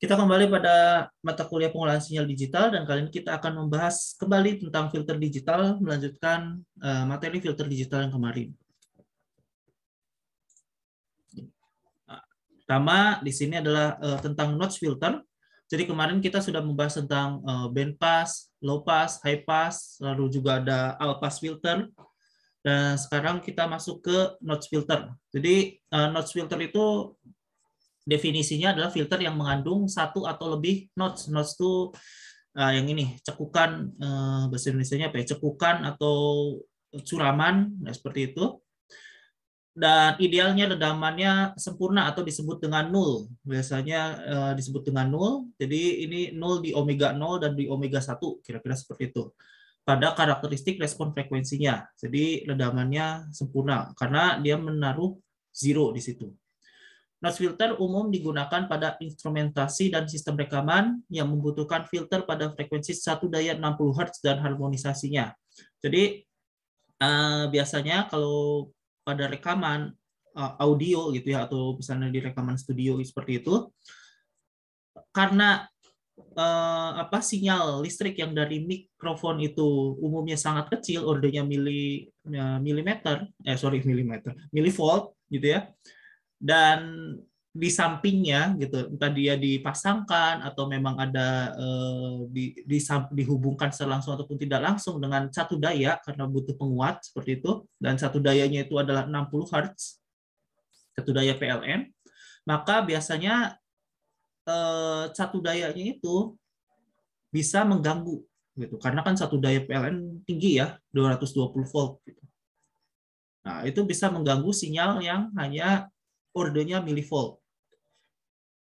Kita kembali pada mata kuliah pengolahan sinyal digital dan kali ini kita akan membahas kembali tentang filter digital, melanjutkan materi filter digital yang kemarin. Pertama di sini adalah tentang notch filter. Jadi kemarin kita sudah membahas tentang band pass, low pass, high pass, lalu juga ada all pass filter. Dan sekarang kita masuk ke notch filter. Jadi notch filter itu definisinya adalah filter yang mengandung satu atau lebih notch. Notch itu yang ini cekukan, bahasa Indonesianya apa ya? Cekukan atau curaman, nah, seperti itu. Dan idealnya redamannya sempurna atau disebut dengan null. Biasanya disebut dengan null. Jadi ini null di omega 0 dan di omega 1, kira-kira seperti itu. Pada karakteristik respon frekuensinya. Jadi redamannya sempurna karena dia menaruh zero di situ. Notch filter umum digunakan pada instrumentasi dan sistem rekaman yang membutuhkan filter pada frekuensi satu daya 60 Hz dan harmonisasinya. Jadi biasanya kalau pada rekaman audio gitu ya, atau misalnya di rekaman studio seperti itu, karena sinyal listrik yang dari mikrofon itu umumnya sangat kecil, ordernya milivolt gitu ya. Dan di sampingnya gitu, entah dia dipasangkan atau memang ada dihubungkan secara langsung ataupun tidak langsung dengan satu daya karena butuh penguat seperti itu, dan satu dayanya itu adalah 60 Hz, satu daya PLN, maka biasanya satu dayanya itu bisa mengganggu gitu, karena kan satu daya PLN tinggi ya, 220 volt gitu. Nah, itu bisa mengganggu sinyal yang hanya ordernya milivolt.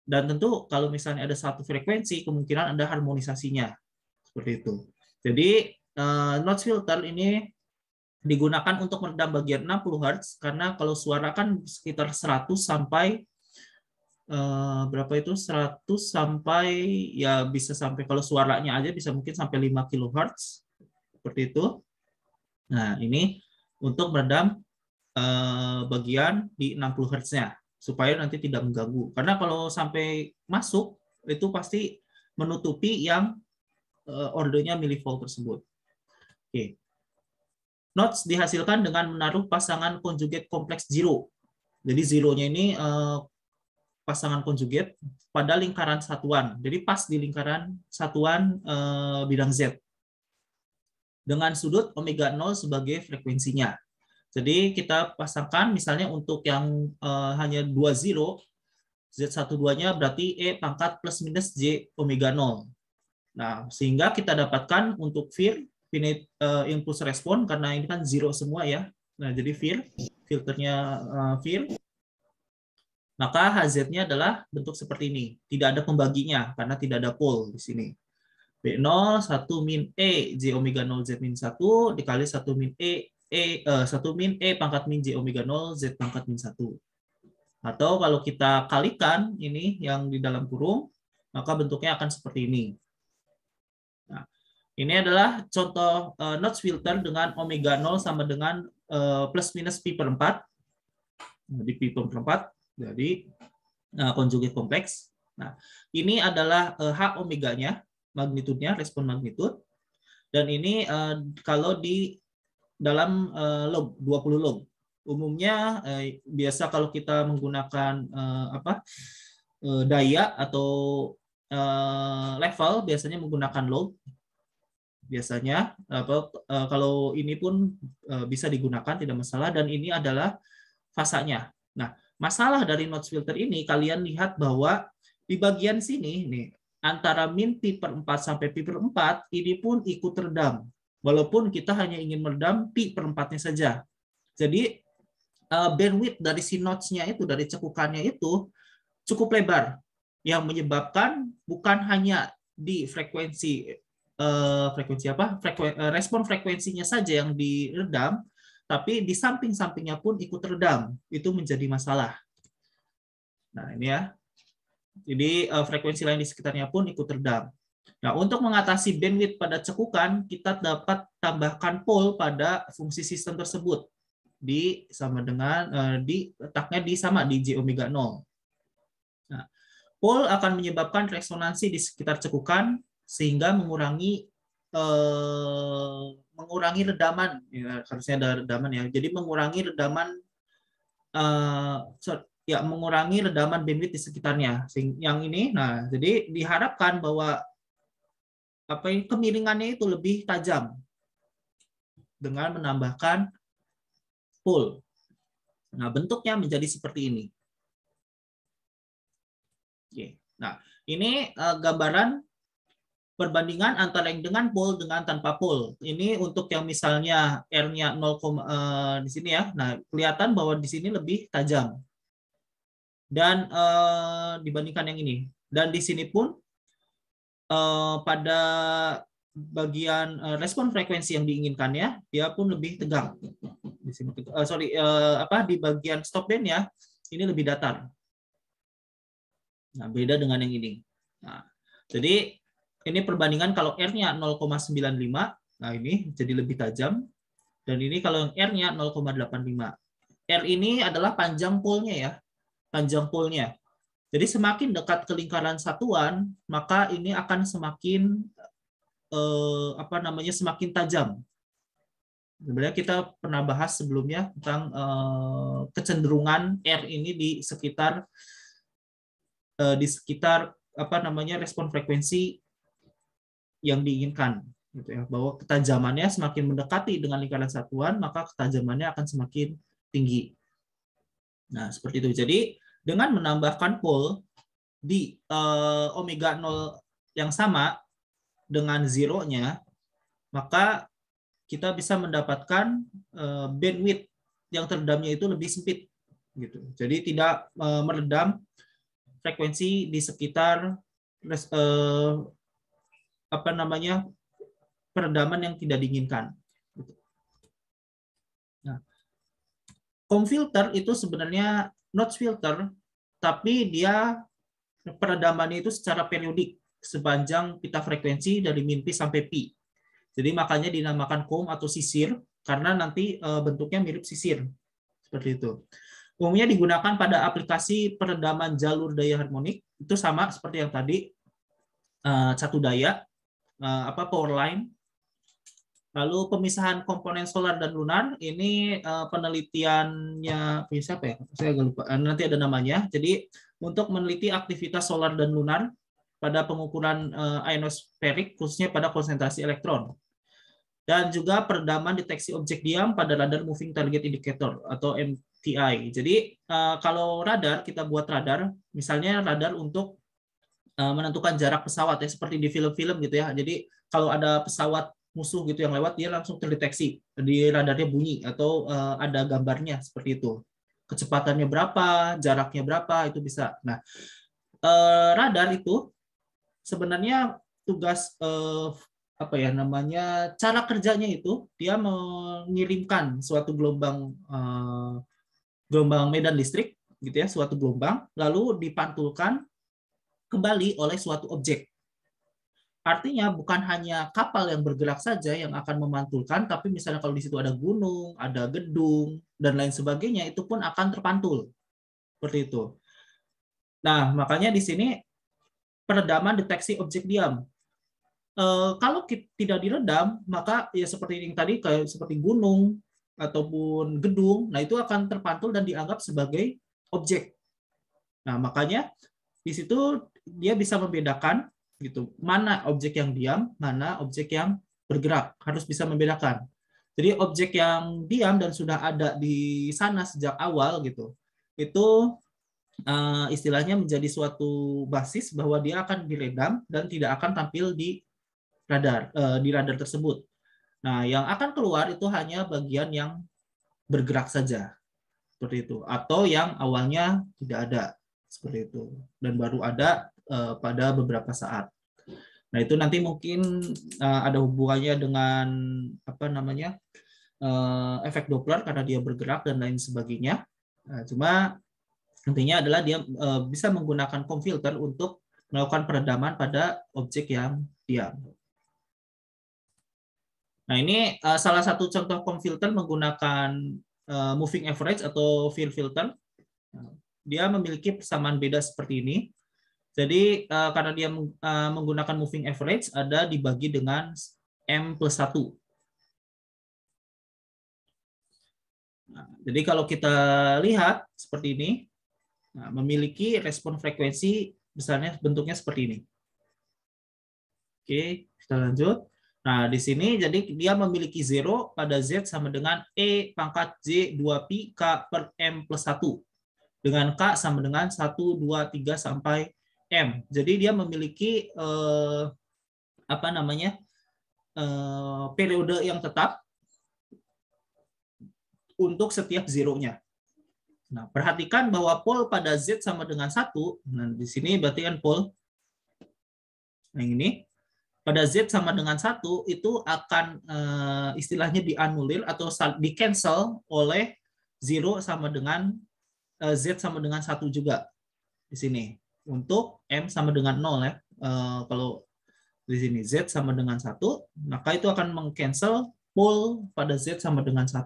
Dan tentu kalau misalnya ada satu frekuensi, kemungkinan ada harmonisasinya. Seperti itu. Jadi, notch filter ini digunakan untuk meredam bagian 60 Hz, karena kalau suara kan sekitar 100 sampai, berapa itu? 100 sampai, ya bisa sampai, kalau suaranya aja bisa mungkin sampai 5 kHz. Seperti itu. Nah, ini untuk meredam bagian di 60 Hz-nya supaya nanti tidak mengganggu. Karena kalau sampai masuk itu pasti menutupi yang ordernya milivolt tersebut. Oke. Notch dihasilkan dengan menaruh pasangan conjugate kompleks zero. Jadi zero-nya ini pasangan conjugate pada lingkaran satuan. Jadi pas di lingkaran satuan bidang Z. Dengan sudut omega 0 sebagai frekuensinya. Jadi kita pasangkan misalnya untuk yang hanya 2 zero, Z12-nya berarti E pangkat plus minus J omega 0. Nah, sehingga kita dapatkan untuk FIR, finite impulse respon, karena ini kan zero semua ya. Nah, jadi filternya FIR, maka HZ-nya adalah bentuk seperti ini. Tidak ada pembaginya karena tidak ada pole di sini. B0, 1 min E, J omega 0 Z min 1, dikali 1 min E, 1 min E pangkat min J omega 0 Z pangkat min 1. Atau kalau kita kalikan ini yang di dalam kurung, maka bentuknya akan seperti ini. Nah, ini adalah contoh notch filter dengan omega 0 sama dengan plus minus pi per 4. Di pi per 4, jadi conjugate kompleks. Nah, ini adalah H omeganya, magnitudenya, respon magnitud. Dan ini kalau di dalam log, 20 log. Umumnya biasa kalau kita menggunakan daya atau level, biasanya menggunakan log. Biasanya kalau ini pun bisa digunakan, tidak masalah. Dan ini adalah fasanya. Nah, masalah dari notch filter ini, kalian lihat bahwa di bagian sini nih, antara min pi per 4 sampai pi per 4 ini pun ikut teredam. Walaupun kita hanya ingin meredam pi per 4-nya saja. Jadi bandwidth dari si notch-nya itu, dari cekukannya itu cukup lebar, yang menyebabkan bukan hanya di respon frekuensinya saja yang diredam, tapi di samping-sampingnya pun ikut teredam. Itu menjadi masalah. Nah, ini ya. Jadi frekuensi lain di sekitarnya pun ikut teredam. Nah, untuk mengatasi bandwidth pada cekukan, kita dapat tambahkan pole pada fungsi sistem tersebut. Letaknya di J omega 0. Nah, Pole akan menyebabkan resonansi di sekitar cekukan sehingga mengurangi redaman, ya, harusnya ada redaman ya. Jadi mengurangi redaman mengurangi redaman bandwidth di sekitarnya. Yang ini, nah, jadi diharapkan bahwa kemiringannya itu lebih tajam dengan menambahkan pole. Nah, bentuknya menjadi seperti ini. Oke. Nah, ini gambaran perbandingan antara yang dengan pole dengan tanpa pole. Ini untuk yang misalnya R-nya 0, di sini ya. Nah, kelihatan bahwa di sini lebih tajam. Dan dibandingkan yang ini. Dan di sini pun pada bagian respon frekuensi yang diinginkannya, dia pun lebih tegang. Di sini, di bagian stop band ya, ini lebih datar. Nah, beda dengan yang ini. Nah, jadi ini perbandingan kalau R-nya 0,95, nah ini jadi lebih tajam. Dan ini kalau R-nya 0,85. R ini adalah panjang pole-nya ya, panjang pole-nya. Jadi semakin dekat ke lingkaran satuan, maka ini akan semakin semakin tajam. Sebenarnya kita pernah bahas sebelumnya tentang kecenderungan R ini di sekitar respon frekuensi yang diinginkan, gitu ya, bahwa ketajamannya semakin mendekati dengan lingkaran satuan, maka ketajamannya akan semakin tinggi. Nah, seperti itu. Jadi dengan menambahkan pole di omega 0 yang sama dengan zero-nya, maka kita bisa mendapatkan bandwidth yang teredamnya itu lebih sempit, gitu. Jadi tidak meredam frekuensi di sekitar peredaman yang tidak diinginkan. Nah, comb filter itu sebenarnya notch filter, tapi dia peredamannya itu secara periodik sepanjang pita frekuensi dari min pi sampai pi. Jadi makanya dinamakan comb atau sisir karena nanti bentuknya mirip sisir seperti itu. Umumnya digunakan pada aplikasi peredaman jalur daya harmonik, itu sama seperti yang tadi, satu daya, power line. Lalu pemisahan komponen solar dan lunar, ini penelitiannya siapa ya? Saya agak lupa. Nanti ada namanya. Jadi untuk meneliti aktivitas solar dan lunar pada pengukuran ionosferik, khususnya pada konsentrasi elektron. Dan juga peredaman deteksi objek diam pada radar moving target indicator atau MTI. Jadi kalau radar, kita buat radar, misalnya radar untuk menentukan jarak pesawat ya, seperti di film-film gitu ya. Jadi kalau ada pesawat musuh gitu yang lewat, dia langsung terdeteksi di radarnya bunyi atau ada gambarnya seperti itu. Kecepatannya berapa, jaraknya berapa, itu bisa. Nah, radar itu sebenarnya tugas cara kerjanya itu dia mengirimkan suatu gelombang medan listrik gitu ya, suatu gelombang, lalu dipantulkan kembali oleh suatu objek. Artinya bukan hanya kapal yang bergerak saja yang akan memantulkan, tapi misalnya kalau di situ ada gunung, ada gedung, dan lain sebagainya, itu pun akan terpantul. Seperti itu. Nah, makanya di sini peredaman deteksi objek diam. Kalau tidak diredam, maka ya seperti yang tadi, kayak seperti gunung ataupun gedung, nah itu akan terpantul dan dianggap sebagai objek. Nah, makanya di situ dia bisa membedakan gitu, mana objek yang diam, mana objek yang bergerak, harus bisa membedakan. Jadi objek yang diam dan sudah ada di sana sejak awal gitu, itu istilahnya menjadi suatu basis bahwa dia akan diredam dan tidak akan tampil di radar tersebut. Nah, yang akan keluar itu hanya bagian yang bergerak saja, seperti itu, atau yang awalnya tidak ada, seperti itu, dan baru ada pada beberapa saat. Nah, itu nanti mungkin ada hubungannya dengan efek Doppler karena dia bergerak dan lain sebagainya. Nah, cuma intinya adalah dia bisa menggunakan comb filter untuk melakukan peredaman pada objek yang diam. Nah, ini salah satu contoh comb filter menggunakan moving average atau field filter. Dia memiliki persamaan beda seperti ini. Jadi karena dia menggunakan moving average, ada dibagi dengan M+1. Nah, jadi kalau kita lihat seperti ini, nah, memiliki respon frekuensi misalnya bentuknya seperti ini. Oke, kita lanjut. Nah, di sini jadi dia memiliki 0 pada Z sama dengan E pangkat J 2pi K per M+1. Dengan K sama dengan 1, 2, 3 sampai M. Jadi dia memiliki periode yang tetap untuk setiap zeronya. Nah, perhatikan bahwa pol pada Z sama dengan 1. Nah, di sini berarti kan pol yang ini. Pada Z sama dengan 1 itu akan istilahnya dianulir atau di-cancel oleh 0 sama dengan Z sama dengan 1 juga di sini. Untuk M sama dengan 0 ya. Kalau di sini Z sama dengan 1, maka itu akan meng-cancel pol pada Z sama dengan 1.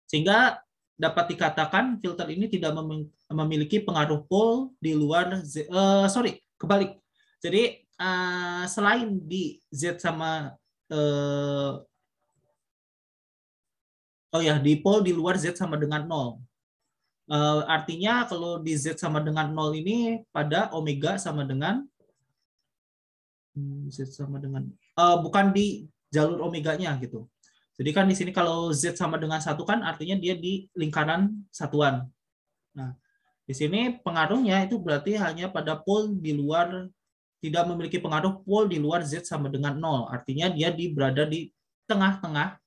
Sehingga dapat dikatakan filter ini tidak memiliki pengaruh pol di luar kebalik. Jadi selain di Z sama di pol di luar Z sama dengan 0. Artinya kalau di Z sama dengan 0 ini pada omega sama dengan Z sama dengan bukan di jalur omeganya gitu. Jadi kan di sini kalau Z sama dengan 1 kan artinya dia di lingkaran satuan. Nah, di sini pengaruhnya itu berarti hanya pada pol di luar, tidak memiliki pengaruh pol di luar Z sama dengan 0. Artinya dia berada di tengah-tengah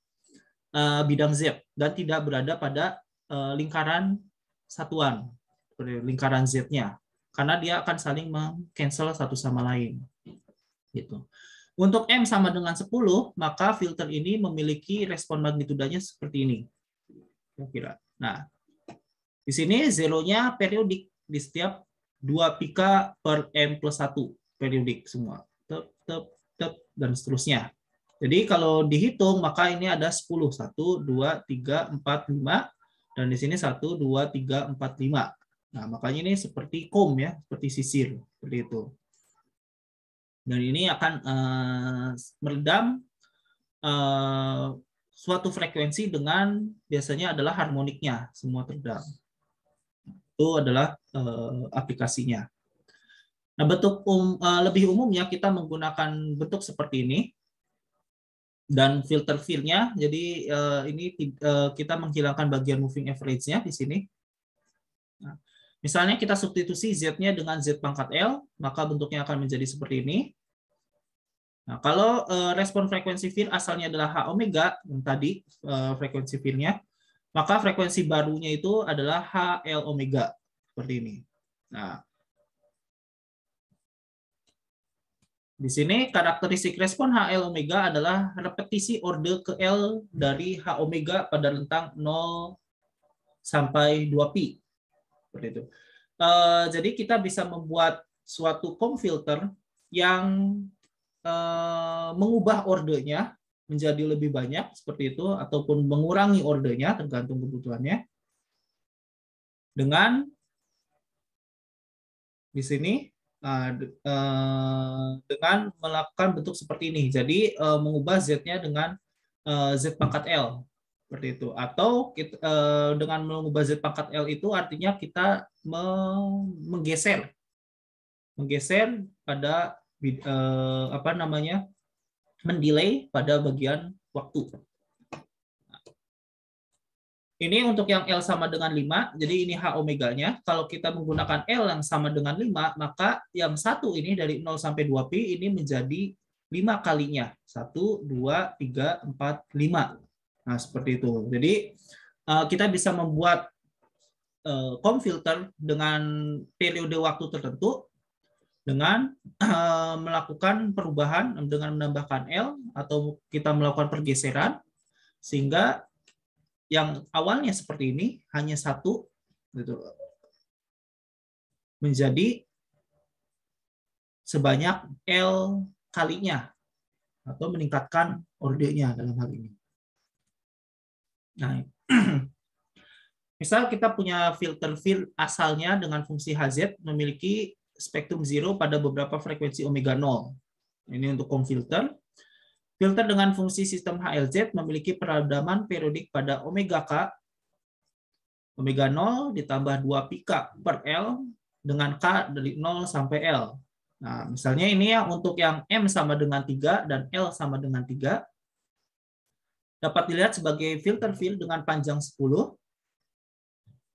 bidang Z dan tidak berada pada lingkaran satuan, lingkaran Z-nya. Karena dia akan saling meng-cancel satu sama lain. Gitu. Untuk M sama dengan 10, maka filter ini memiliki respon magnitudanya seperti ini. Kira-kira. Nah, di sini zeronya periodik di setiap 2 pika per M+1 periodik semua. Dan seterusnya. Jadi kalau dihitung maka ini ada 10. 1, 2, 3, 4, 5. Dan di sini 1, 2, 3, 4, 5. Nah, makanya ini seperti comb ya, seperti sisir. Seperti itu. Dan ini akan meredam suatu frekuensi dengan biasanya adalah harmoniknya, semua teredam. Itu adalah aplikasinya. Nah, bentuk lebih umumnya kita menggunakan bentuk seperti ini dan filter fill-nya. Jadi ini kita menghilangkan bagian moving average-nya di sini. Nah, misalnya kita substitusi Z-nya dengan Z pangkat L, maka bentuknya akan menjadi seperti ini. Nah, kalau respon frekuensi fill asalnya adalah H omega, yang tadi frekuensi fill-nya, maka frekuensi barunya itu adalah HL omega, seperti ini. Nah, di sini karakteristik respon HL omega adalah repetisi orde ke L dari H omega pada rentang 0 sampai 2pi. Seperti itu. Jadi kita bisa membuat suatu comb filter yang mengubah ordenya menjadi lebih banyak seperti itu ataupun mengurangi ordenya tergantung kebutuhannya dengan di sini dengan melakukan bentuk seperti ini. Jadi mengubah Z-nya dengan Z pangkat L seperti itu, atau dengan mengubah Z pangkat L itu artinya kita menggeser pada mendelay pada bagian waktu. Ini untuk yang L sama dengan 5, jadi ini H omeganya. Kalau kita menggunakan L yang sama dengan 5, maka yang satu ini dari 0 sampai 2pi ini menjadi 5 kalinya. 1, 2, 3, 4, 5. Nah, seperti itu. Jadi kita bisa membuat comb filter dengan periode waktu tertentu dengan melakukan perubahan dengan menambahkan L atau kita melakukan pergeseran sehingga yang awalnya seperti ini hanya satu gitu, menjadi sebanyak L kalinya atau meningkatkan ordenya dalam hal ini. Nah, misal kita punya filter fill asalnya dengan fungsi Hz memiliki spektrum zero pada beberapa frekuensi omega 0. Ini untuk filter. Filter dengan fungsi sistem HLZ memiliki peradaban periodik pada omega K, omega 0 ditambah 2 pika per L dengan K dari 0 sampai L. Nah, misalnya ini ya untuk yang M sama dengan 3 dan L sama dengan 3, dapat dilihat sebagai filter field dengan panjang 10,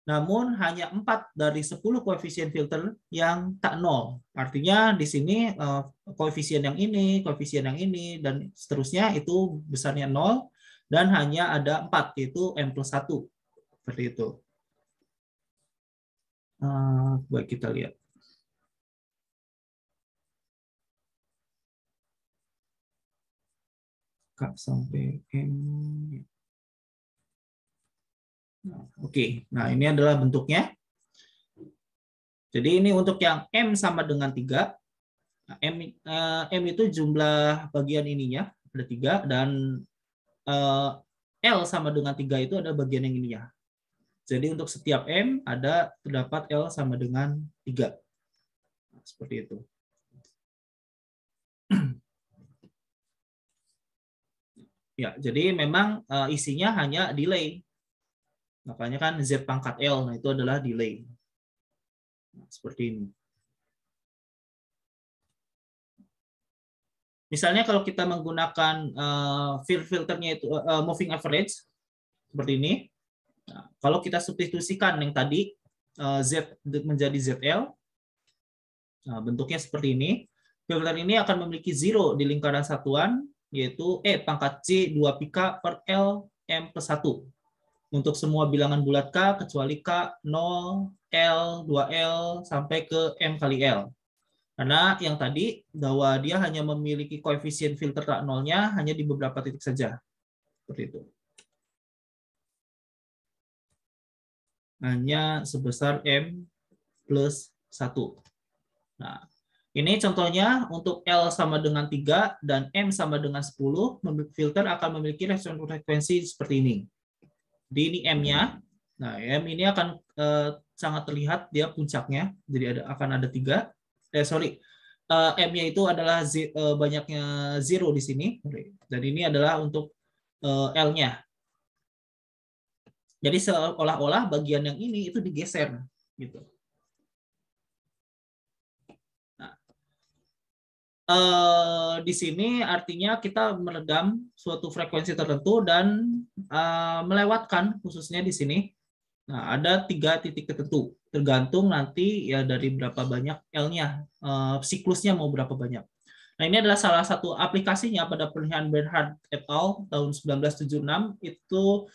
namun hanya 4 dari 10 koefisien filter yang tak 0. Artinya di sini koefisien yang ini, dan seterusnya itu besarnya 0, dan hanya ada 4, yaitu M+1. Seperti itu. Baik, kita lihat. K sampai M. Oke, nah ini adalah bentuknya. Jadi ini untuk yang M sama dengan 3. Nah, M itu jumlah bagian ininya, ada 3, dan L sama dengan 3 itu ada bagian yang ininya. Jadi untuk setiap M terdapat L sama dengan 3. Nah, seperti itu. Ya, jadi memang isinya hanya delay. Makanya kan Z pangkat L, nah itu adalah delay. Nah, seperti ini. Misalnya kalau kita menggunakan filternya itu moving average seperti ini. Nah, kalau kita substitusikan yang tadi Z menjadi ZL, nah, bentuknya seperti ini. Filter ini akan memiliki zero di lingkaran satuan, yaitu E pangkat C 2 pika per L M+1. Untuk semua bilangan bulat K, kecuali K, 0, L, 2L, sampai ke M kali L. Karena yang tadi, bahwa dia hanya memiliki koefisien filter tak nolnya hanya di beberapa titik saja. Seperti itu. Hanya sebesar M+1. Nah, ini contohnya untuk L sama dengan 3 dan M sama dengan 10, filter akan memiliki resonans frekuensi seperti ini. Jadi ini M-nya. Nah, M ini akan sangat terlihat dia puncaknya. Jadi akan ada 3. M-nya itu adalah banyaknya zero di sini. Dan ini adalah untuk L-nya. Jadi seolah-olah bagian yang ini itu digeser gitu. Di sini artinya kita meredam suatu frekuensi tertentu dan melewatkan khususnya di sini. Nah, ada 3 titik tertentu, tergantung nanti ya dari berapa banyak L-nya, siklusnya mau berapa banyak. Nah, ini adalah salah satu aplikasinya pada penelitian Bernhard et al. Tahun 1976, itu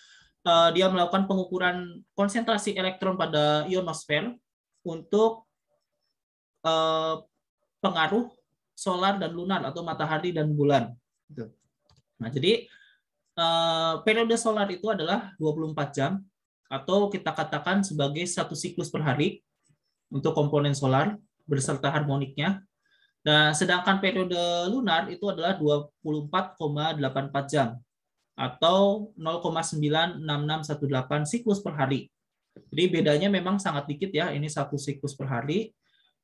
dia melakukan pengukuran konsentrasi elektron pada ionosfer untuk pengaruh solar dan lunar atau matahari dan bulan. Nah, jadi periode solar itu adalah 24 jam atau kita katakan sebagai 1 siklus per hari untuk komponen solar beserta harmoniknya. Nah, sedangkan periode lunar itu adalah 24,84 jam atau 0,96618 siklus per hari. Jadi bedanya memang sangat dikit ya, ini 1 siklus per hari.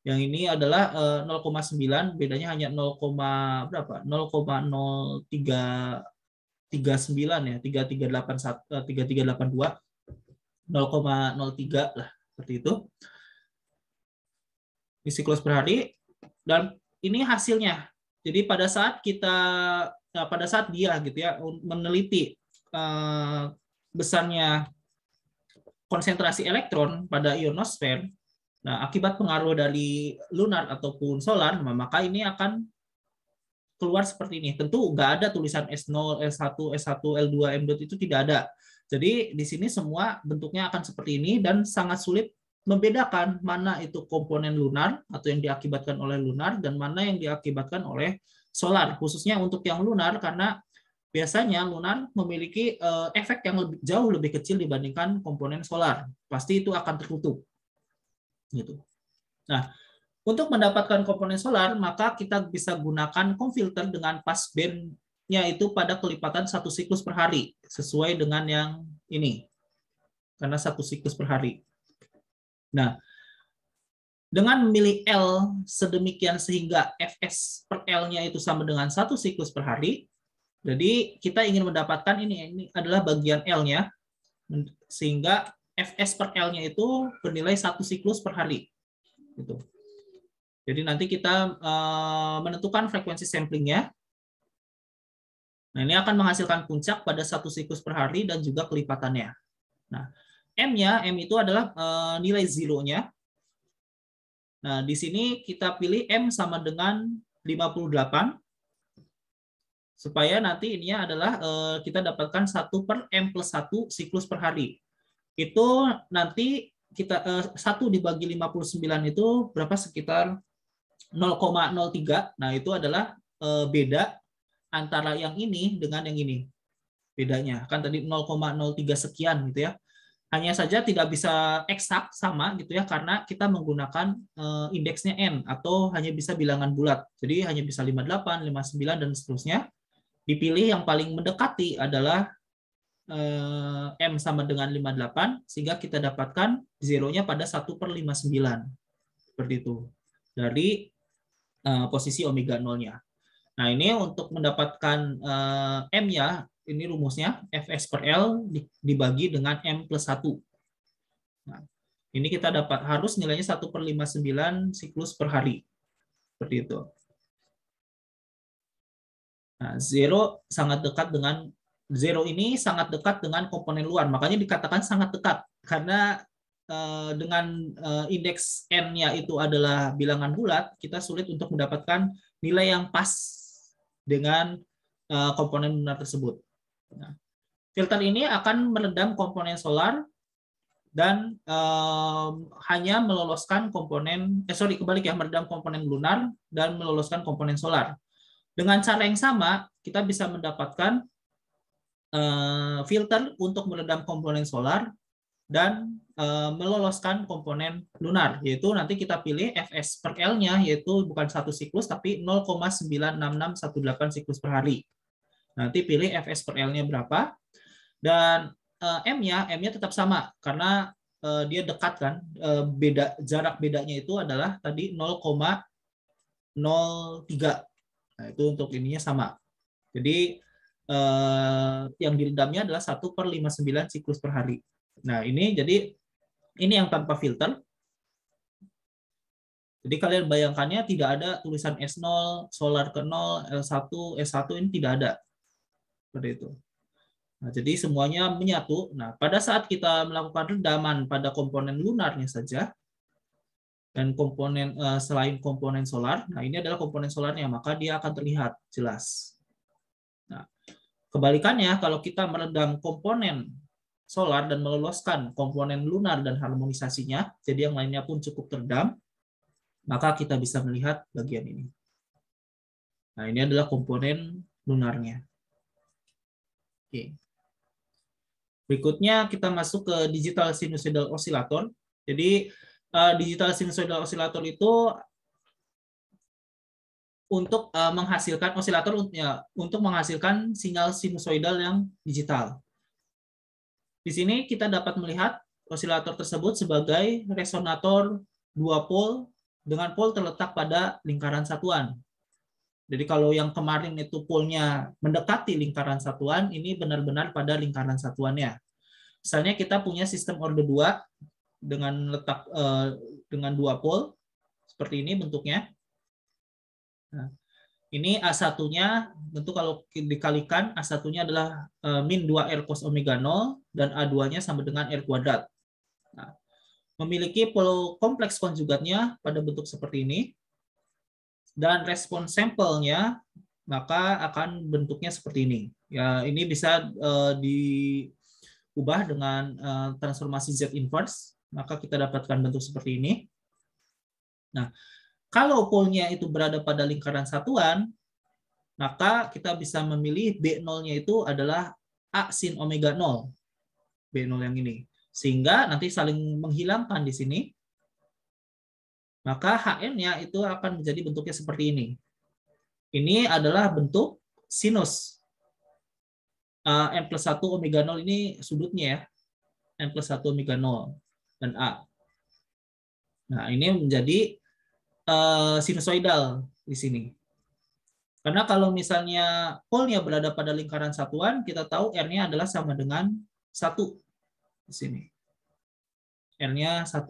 Yang ini adalah 0,9, bedanya hanya 0,berapa? 0,0339 ya, 3382, 0,03 lah, seperti itu. Ini siklus per hari, dan ini hasilnya. Jadi pada saat dia gitu ya meneliti besarnya konsentrasi elektron pada ionosfer, nah, akibat pengaruh dari lunar ataupun solar, maka ini akan keluar seperti ini. Tentu nggak ada tulisan S0, S1, S1, L2, M. itu tidak ada. Jadi di sini semua bentuknya akan seperti ini dan sangat sulit membedakan mana itu komponen lunar atau yang diakibatkan oleh lunar dan mana yang diakibatkan oleh solar. Khususnya untuk yang lunar karena biasanya lunar memiliki efek yang jauh lebih kecil dibandingkan komponen solar. Pasti itu akan tertutup. Gitu. Nah, untuk mendapatkan komponen solar, maka kita bisa gunakan komfilter dengan passband-nya itu pada kelipatan 1 siklus per hari, sesuai dengan yang ini, karena 1 siklus per hari. Nah, Dengan memilih L sedemikian sehingga Fs per L-nya itu sama dengan 1 siklus per hari, jadi kita ingin mendapatkan ini adalah bagian L-nya, sehingga Fs per L-nya itu bernilai 1 siklus per hari. Gitu. Jadi nanti kita menentukan frekuensi samplingnya. Nah, ini akan menghasilkan puncak pada 1 siklus per hari dan juga kelipatannya. Nah, M-nya, M itu adalah nilai zero-nya. Nah, di sini kita pilih M sama dengan 58, supaya nanti ininya adalah kita dapatkan 1 per M plus 1 siklus per hari. Itu nanti kita 1 dibagi 59 itu berapa, sekitar 0,03. Nah, itu adalah beda antara yang ini dengan yang ini. Bedanya kan tadi 0,03 sekian gitu ya. Hanya saja tidak bisa eksak sama gitu ya, karena kita menggunakan indeksnya N atau hanya bisa bilangan bulat. Jadi hanya bisa 58, 59 dan seterusnya. Dipilih yang paling mendekati adalah M sama dengan 58, sehingga kita dapatkan zeronya pada 1 per 59. Seperti itu. Dari posisi omega 0-nya. Nah, ini untuk mendapatkan M-nya, ini rumusnya Fs per L dibagi dengan M plus 1. Nah, ini kita dapat harus nilainya 1 per 59 siklus per hari. Seperti itu. Nah, zero ini sangat dekat dengan komponen luar. Makanya dikatakan sangat dekat. Karena dengan indeks N-nya itu adalah bilangan bulat, kita sulit untuk mendapatkan nilai yang pas dengan komponen lunar tersebut. Nah, filter ini akan meredam komponen solar dan hanya meloloskan meredam komponen lunar dan meloloskan komponen solar. Dengan cara yang sama, kita bisa mendapatkan filter untuk meredam komponen solar dan meloloskan komponen lunar, yaitu nanti kita pilih Fs per L-nya, yaitu bukan 1 siklus, tapi 0,96618 siklus per hari. Nanti pilih Fs per L-nya berapa, dan M-nya tetap sama, karena dia dekat kan, jarak bedanya itu adalah tadi 0,03. Nah, itu untuk ininya sama. Jadi yang diredamnya adalah 1 per 59 siklus per hari. Nah, ini yang tanpa filter. Jadi kalian bayangkannya tidak ada tulisan S0, solar ke 0, L1, S1, ini tidak ada. Seperti itu. Nah, jadi semuanya menyatu. Nah, pada saat kita melakukan redaman pada komponen lunarnya saja, dan komponen selain komponen solar, nah ini adalah komponen solarnya, maka dia akan terlihat jelas. Nah, kebalikannya, kalau kita meredam komponen solar dan meloloskan komponen lunar dan harmonisasinya, jadi yang lainnya pun cukup teredam, maka kita bisa melihat bagian ini. Nah, ini adalah komponen lunarnya. Oke. Berikutnya kita masuk ke digital sinusoidal oscillator. Jadi digital sinusoidal oscillator itu untuk menghasilkan osilator untuk menghasilkan sinyal sinusoidal yang digital. Di sini kita dapat melihat osilator tersebut sebagai resonator dua pol dengan pol terletak pada lingkaran satuan. Jadi kalau yang kemarin itu polnya mendekati lingkaran satuan, ini benar-benar pada lingkaran satuannya. Misalnya kita punya sistem orde 2 dengan letak dengan dua pol seperti ini bentuknya. Nah, ini A1-nya tentu kalau dikalikan A1-nya adalah min 2R cos omega 0 dan A2-nya sama dengan R kuadrat. Nah, memiliki pol kompleks konjugatnya pada bentuk seperti ini. Dan respon sampelnya maka akan bentuknya seperti ini. Ya, ini bisa diubah dengan transformasi Z inverse, maka kita dapatkan bentuk seperti ini. Nah, kalau polnya itu berada pada lingkaran satuan, maka kita bisa memilih B0-nya itu adalah A sin omega 0. B0 yang ini. Sehingga nanti saling menghilangkan di sini. Maka HN-nya itu akan menjadi bentuknya seperti ini. Ini adalah bentuk sinus. N plus 1 omega 0 ini sudutnya ya. N plus 1 omega 0 dan A. Nah, ini menjadi sinusoidal di sini. Karena kalau misalnya polnya berada pada lingkaran satuan, kita tahu R-nya adalah sama dengan 1 di sini. R-nya 1.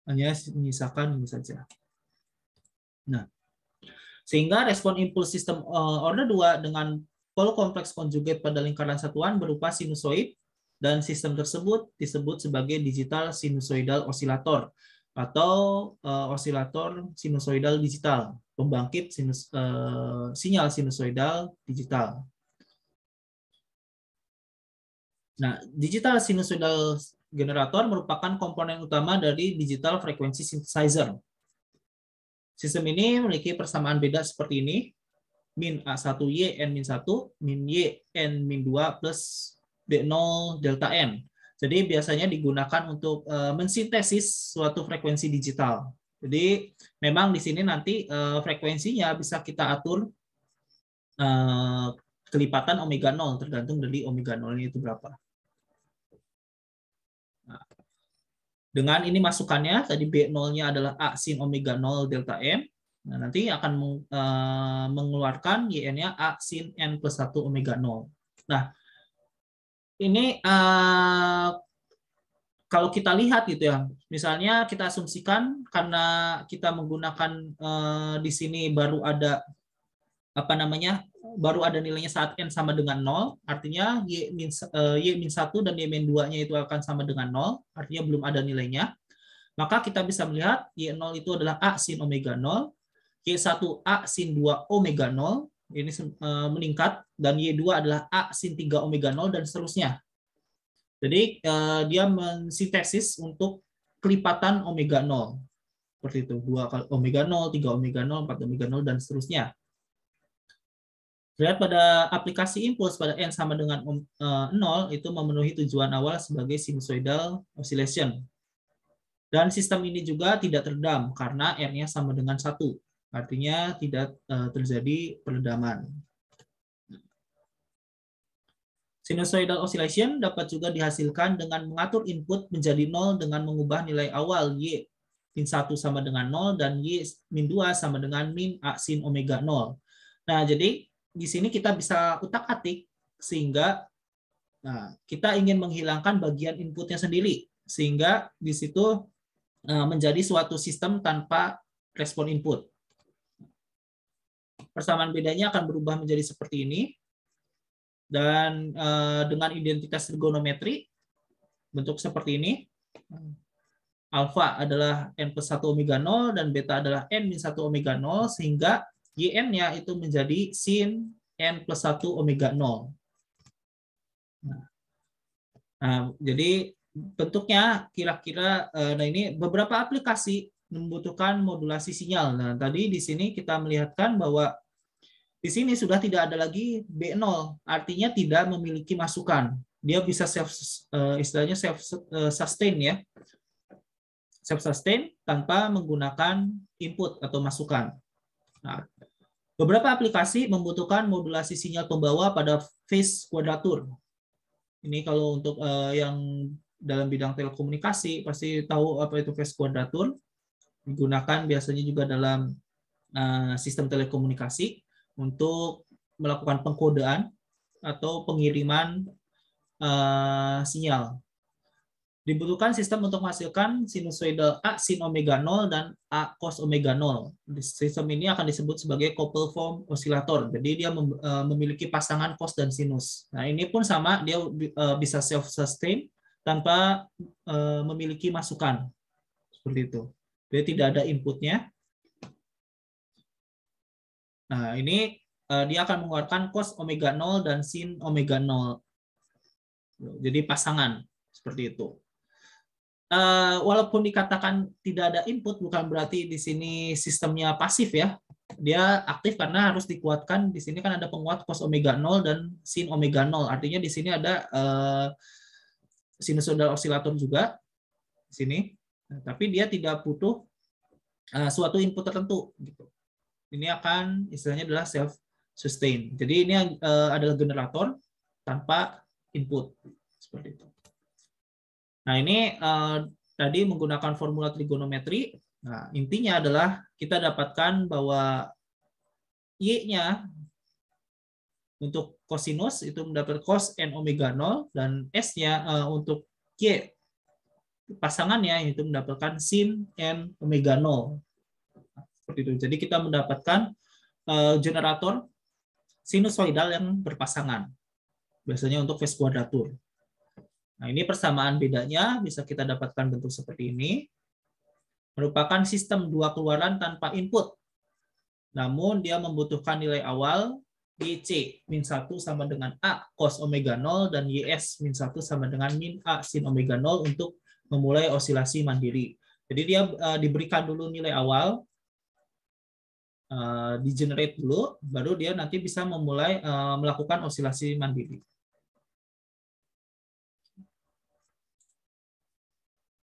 Hanya menyisakan ini saja. Nah, sehingga respon impuls sistem order 2 dengan pol kompleks konjugat pada lingkaran satuan berupa sinusoid, dan sistem tersebut disebut sebagai digital sinusoidal osilator atau osilator sinusoidal digital, pembangkit sinyal sinusoidal digital. Nah, digital sinusoidal generator merupakan komponen utama dari digital frequency synthesizer. Sistem ini memiliki persamaan beda seperti ini: min A1Y N-1, min Y N-2 plus D0 delta N. Jadi biasanya digunakan untuk mensintesis suatu frekuensi digital. Jadi memang di sini nanti frekuensinya bisa kita atur kelipatan omega 0, tergantung dari omega 0-nya itu berapa. Nah, dengan ini masukannya, tadi B0-nya adalah A sin omega 0 delta N. Nah, nanti akan mengeluarkan YN-nya A sin N plus 1 omega 0. Nah, ini kalau kita lihat gitu ya, misalnya kita asumsikan karena kita menggunakan di sini baru ada baru ada nilainya saat N sama dengan 0, artinya Y-1 dan Y-2-nya itu akan sama dengan 0, artinya belum ada nilainya. Maka kita bisa melihat Y0 itu adalah A sin omega 0, Y1 A sin 2 omega 0, ini meningkat, dan Y2 adalah A sin 3 omega 0, dan seterusnya. Jadi dia mensintesis untuk kelipatan omega 0. Seperti itu, 2 omega 0, 3 omega 0, 4 omega 0, dan seterusnya. Lihat pada aplikasi impuls pada N sama dengan 0, itu memenuhi tujuan awal sebagai sinusoidal oscillation. Dan sistem ini juga tidak teredam karena R-nya sama dengan 1. Artinya tidak terjadi peredaman. Sinusoidal oscillation dapat juga dihasilkan dengan mengatur input menjadi 0 dengan mengubah nilai awal Y-1 sama dengan 0 dan Y-2 sama dengan min A sin omega 0. Nah, jadi di sini kita bisa utak-atik sehingga kita ingin menghilangkan bagian inputnya sendiri, sehingga di situ menjadi suatu sistem tanpa respon input. Persamaan bedanya akan berubah menjadi seperti ini. Dan dengan identitas trigonometri bentuk seperti ini, alfa adalah N plus 1 omega 0 dan beta adalah N min 1 omega 0, sehingga YN-nya itu menjadi sin N plus 1 omega 0. Nah, jadi bentuknya kira-kira, nah ini beberapa aplikasi membutuhkan modulasi sinyal. Nah, tadi di sini kita melihatkan bahwa di sini sudah tidak ada lagi B0, artinya tidak memiliki masukan. Dia bisa istilahnya self sustain ya. Self sustain tanpa menggunakan input atau masukan. Nah, beberapa aplikasi membutuhkan modulasi sinyal pembawa pada phase kuadratur. Ini kalau untuk yang dalam bidang telekomunikasi pasti tahu apa itu phase kuadratur. Digunakan biasanya juga dalam sistem telekomunikasi untuk melakukan pengkodean atau pengiriman sinyal. Dibutuhkan sistem untuk menghasilkan sinusoidal A sin omega 0 dan A cos omega 0. Sistem ini akan disebut sebagai coupled form osilator. Jadi dia memiliki pasangan cos dan sinus. Nah, ini pun sama, dia bisa self sustain tanpa memiliki masukan. Seperti itu. Jadi tidak ada inputnya. Nah, ini dia akan mengeluarkan cos omega 0 dan sin omega 0. Jadi pasangan seperti itu. Walaupun dikatakan tidak ada input, bukan berarti di sini sistemnya pasif ya. Dia aktif karena harus dikuatkan. Di sini kan ada penguat cos omega 0 dan sin omega 0. Artinya di sini ada sinusoidal osilator juga di sini. Nah, tapi dia tidak butuh suatu input tertentu gitu. Ini akan istilahnya adalah self sustain. Jadi ini adalah generator tanpa input seperti itu. Nah, ini tadi menggunakan formula trigonometri. Nah, intinya adalah kita dapatkan bahwa Y-nya untuk kosinus itu mendapat cos n omega 0 dan S-nya untuk Y pasangannya itu mendapatkan sin n omega 0. Seperti itu. Jadi kita mendapatkan generator sinusoidal yang berpasangan. Biasanya untuk phase kuadratur. Nah, ini persamaan bedanya bisa kita dapatkan bentuk seperti ini. Merupakan sistem dua keluaran tanpa input. Namun dia membutuhkan nilai awal YC min 1 sama dengan A cos omega 0 dan YS min 1 sama dengan min A sin omega 0 untuk memulai osilasi mandiri. Jadi dia diberikan dulu nilai awal, di generate dulu, baru dia nanti bisa memulai melakukan osilasi mandiri.